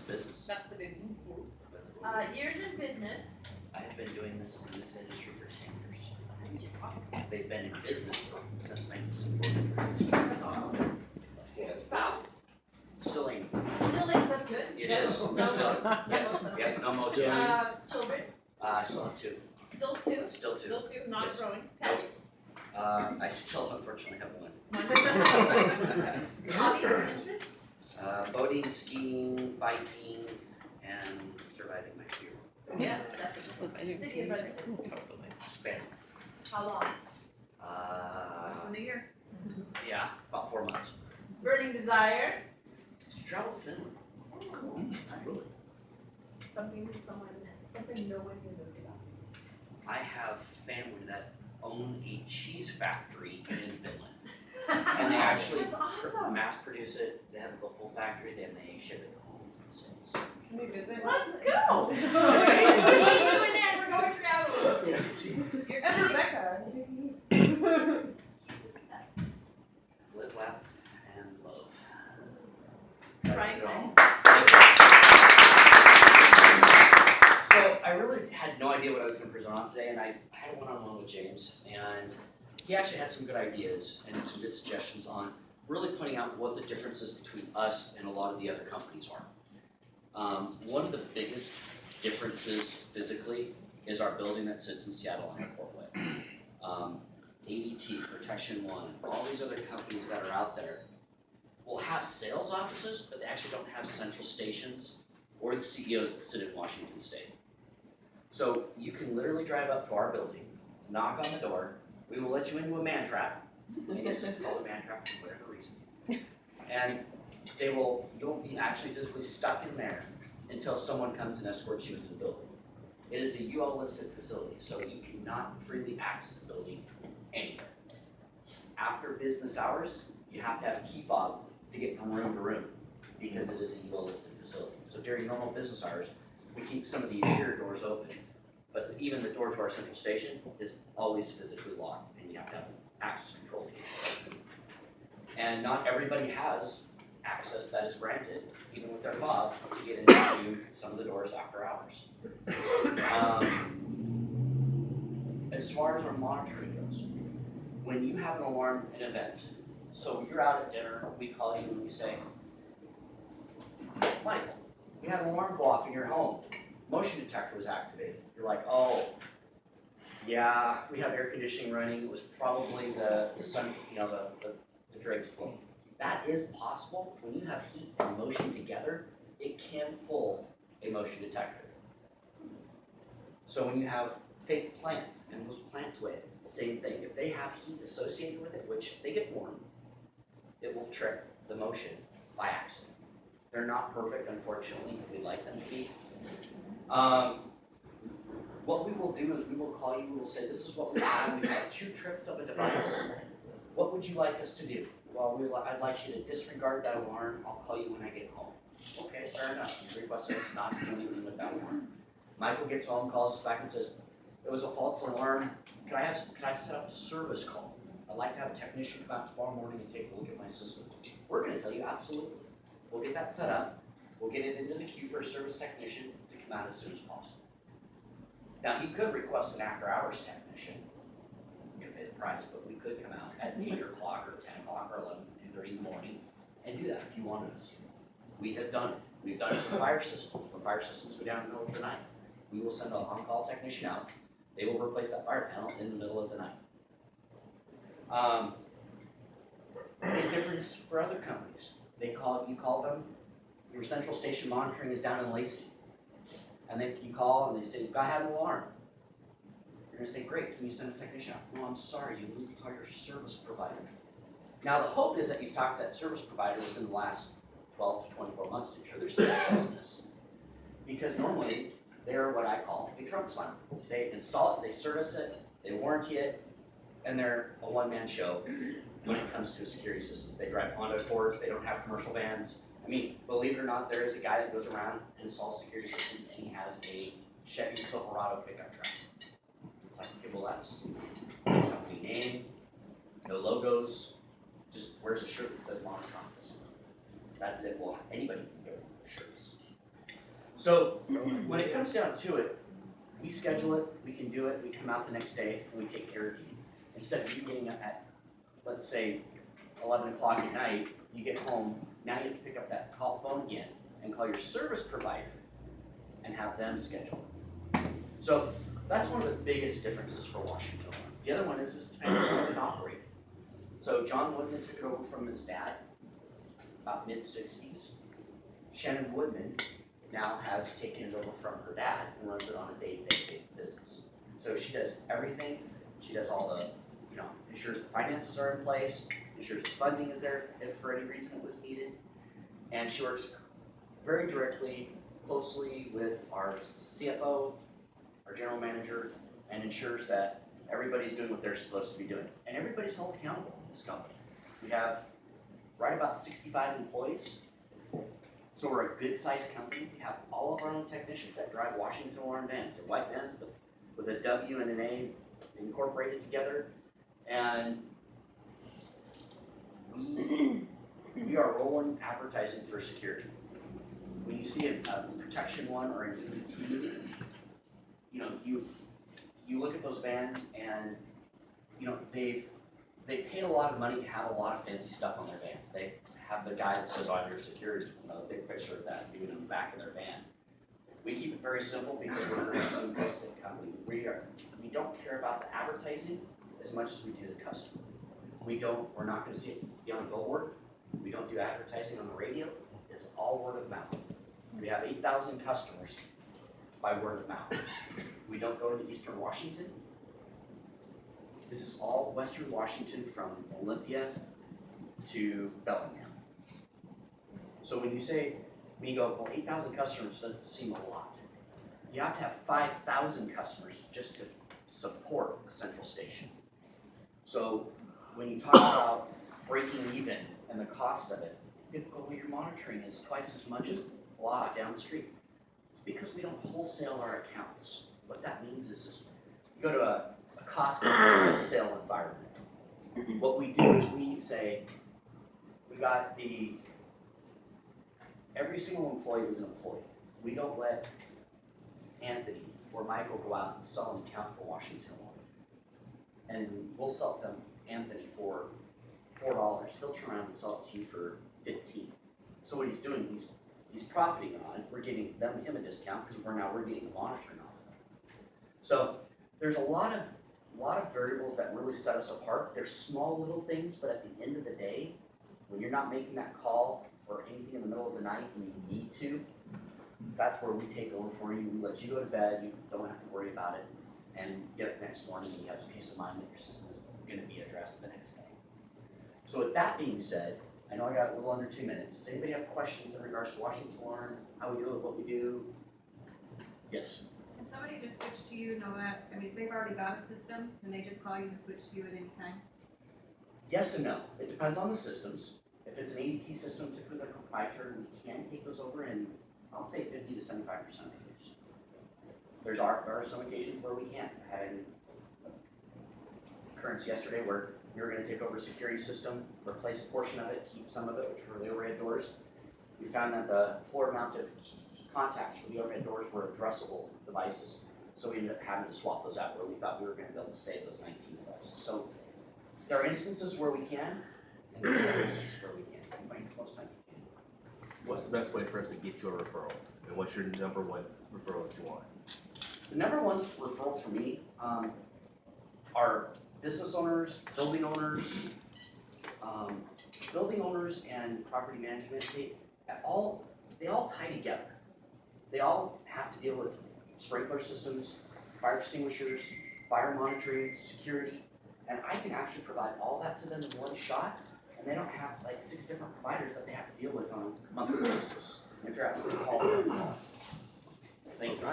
business? That's the big one. Years in business. I have been doing this in this industry for 10 years. They've been in business since 1943. That's awesome. Spouse. Still ain't. Still in, that's good. It is. No Still. votes. No votes, that's Yep, good. no motion. Children. I still have 2. Still two. Still 2. Still two, not Yes. growing. Pets. I still unfortunately have 1. Hobbies and interests. Boating, skiing, biking, and surviving my fear. Yes, that's a city of residence. Totally. Spain. How long? Less than a year. Yeah, about 4 months. Burning desire. To travel to Finland. Cool. Really. Something no one here knows about. I have family that own a cheese factory in Finland. And they actually That's awesome. mass produce it, they have a full factory, then they ship it home for sales. Can we visit? Let's go! What are you doing then? We're going travel. You're And gonna Rebecca. Live, laugh, and love. Franklin. So I really had no idea what I was going to present on today, and I had a one-on-one with James, and he actually had some good ideas and some good suggestions on really pointing out what the differences between us and a lot of the other companies are. One of the biggest differences physically is our building that sits in Seattle on Airport Way. ADT, Protection One, all these other companies that are out there will have sales offices, but they actually don't have central stations or the CEOs that sit in Washington State. So you can literally drive up to our building, knock on the door, we will let you into a man trap. I guess it's called a man trap for whatever reason. And you'll be actually physically stuck in there until someone comes and escorts you into the building. It is a UL listed facility, so you cannot freely access the building anywhere. After business hours, you have to have a key fob to get from room to room because it is a UL listed facility. So during normal business hours, we keep some of the interior doors open, but even the door to our central station is always physically locked, and you have to have access control to it. And not everybody has access that is granted, even with their fob, to get into some of the doors after hours. As far as our monitoring goes, when you have an alarm, an event, so you're out at dinner, we call you and we say, Michael, we had an alarm go off in your home. Motion detector was activated. You're like, oh, yeah, we have air conditioning running. It was probably the sun, the drapes blowing. That is possible. When you have heat and motion together, it can fool a motion detector. So when you have fake plants and those plants wet, same thing. If they have heat associated with it, which they get warm, it will trip the motion by accident. They're not perfect, unfortunately. We'd like them to be. What we will do is we will call you, we will say, this is what we've had. We've had 2 trips of a device. What would you like us to do? Well, I'd like you to disregard that alarm. I'll call you when I get home. Okay, fair enough. You requested us not to do anything with that alarm. Michael gets home, calls us back and says, it was a false alarm. Can I set up a service call? I'd like to have a technician come out tomorrow morning and take a look at my system. We're going to tell you absolutely. We'll get that set up. We'll get it into the queue for a service technician to come out as soon as possible. Now, he could request an after-hours technician, get paid the price, but we could come out at 8 o'clock or 10 o'clock or 11:30 in the morning and do that if you wanted us to. We have done it. We've done it for fire systems. When fire systems go down in the middle of the night, we will send a on-call technician out. They will replace that fire panel in the middle of the night. A difference for other companies. You call them, your central station monitoring is down in Lacey. And then you call and they say, I had an alarm. You're going to say, great, can you send a technician out? No, I'm sorry, you need to call your service provider. Now the hope is that you've talked to that service provider within the last 12 to 24 months to ensure there's still business. Because normally, they're what I call a trunk slammer. They install it, they service it, they warranty it, and they're a one-man show when it comes to security systems. They drive Honda Accords, they don't have commercial vans. I mean, believe it or not, there is a guy that goes around and installs security systems, and he has a Chevy Silverado pickup truck. It's like, okay, well, that's no company name, no logos, just wears a shirt that says Monotronics. That's it. Well, anybody can get shirts. So when it comes down to it, we schedule it, we can do it, we come out the next day and we take care of you. Instead of you getting up at, let's say, 11 o'clock at night, you get home, now you have to pick up that phone again and call your service provider and have them schedule. So that's one of the biggest differences for Washington. The other one is owned and operated. So John Woodman took it over from his dad, about mid-60s. Shannon Woodman now has taken it over from her dad and runs it on a day-to-day business. So she does everything. She does all the, ensures the finances are in place, ensures the funding is there if for any reason it was needed. And she works very directly, closely with our CFO, our general manager, and ensures that everybody's doing what they're supposed to be doing. And everybody's held accountable in this company. We have right about 65 employees. So we're a good sized company. We have all of our own technicians that drive Washington Warren vans. They're white vans with a W and an A incorporated together. And we are rolling advertising for security. When you see a protection one or an EBT, you look at those vans and they paid a lot of money to have a lot of fancy stuff on their vans. They have the guy that says on your security, the big picture of that even in the back of their van. We keep it very simple because we're a very simplistic company. We don't care about the advertising as much as we do the customer. We're not gonna see it be on a billboard. We don't do advertising on the radio. It's all word of mouth. We have 8,000 customers by word of mouth. We don't go into Eastern Washington. This is all Western Washington from Olympia to Bellingham. So when you go, well, 8,000 customers doesn't seem a lot. You have to have 5,000 customers just to support a central station. So when you talk about breaking even and the cost of it, people go, well, your monitoring is twice as much as blah down the street. It's because we don't wholesale our accounts. What that means is you go to a Costco wholesale environment. What we do is we say, we got every single employee is an employee. We don't let Anthony or Michael go out and sell an account for Washington Warren. And we'll sell it to Anthony for $4. He'll turn around and sell it to you for $15. So what he's doing, he's profiting on it. We're giving him a discount because we're getting the monitoring off of it. So there's a lot of variables that really set us apart. They're small little things, but at the end of the day, when you're not making that call or anything in the middle of the night when you need to, that's where we take over for you. We let you go to bed. You don't have to worry about it, and get up the next morning and you have peace of mind that your system is going to be addressed the next day. So with that being said, I know I got a little under 2 minutes. Does anybody have questions in regards to Washington Warren, how we do it, what we do? Yes. Can somebody just switch to you, if they've already got a system, can they just call you and switch to you at any time? Yes and no. It depends on the systems. If it's an ADT system, typically they're proprietary, we can take those over in, I'll say 50 to 75% of the case. There are some occasions where we can't. I had an occurrence yesterday where we were going to take over a security system, replace a portion of it, keep some of it, which were the overhead doors. We found that the floor-mounted contacts for the overhead doors were addressable devices, so we ended up having to swap those out where we thought we were going to be able to save those 19 devices. So there are instances where we can, and there are instances where we can't. Most times we can. What's the best way for us to get you a referral? And what's your number one referral that you want? The number one referral for me are business owners, building owners and property management. They all tie together. They all have to deal with sprinkler systems, fire extinguishers, fire monitoring, security, and I can actually provide all that to them in one shot, and they don't have like 6 different providers that they have to deal with on a monthly basis and figure out who to call. Thank you.